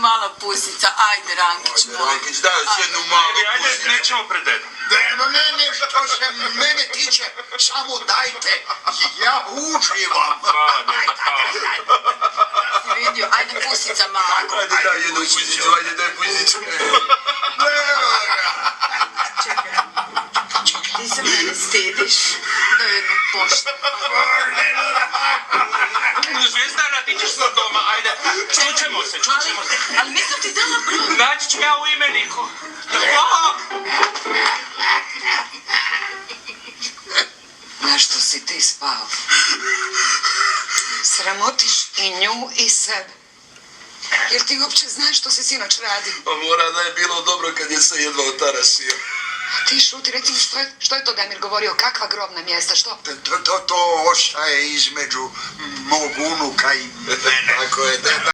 mala pusica, ajde Rankić moj. Rankić, daj još jednu malu Ajde, pusicu. nećemo pred dedom. Ne, što se mene tiče, samo dajte, ja uživam. Hvala, deda, hvala. Si vidio, ajde pusica mala. Ajde, daj jednu pusicu, ajde, daj pusicu. Čekaj, ti se mene stidiš. Da jednu poštu. Zvijezdana, ti ćeš sad doma, ajde. Čućemo se. Ali nisam ti dala broj. Naći ću ga u imeniku. Na što si ti spao? Sramotiš i nju i sebe. Jer ti uopće znaš što si sinoć radi? Pa mora da je bilo dobro kad je se jedva otarasio. Ti šuti, reci mi što je to Damir govorio, kakva grobna mjesta, što? To ostaje između mog unuka i mene. Tako je, deda.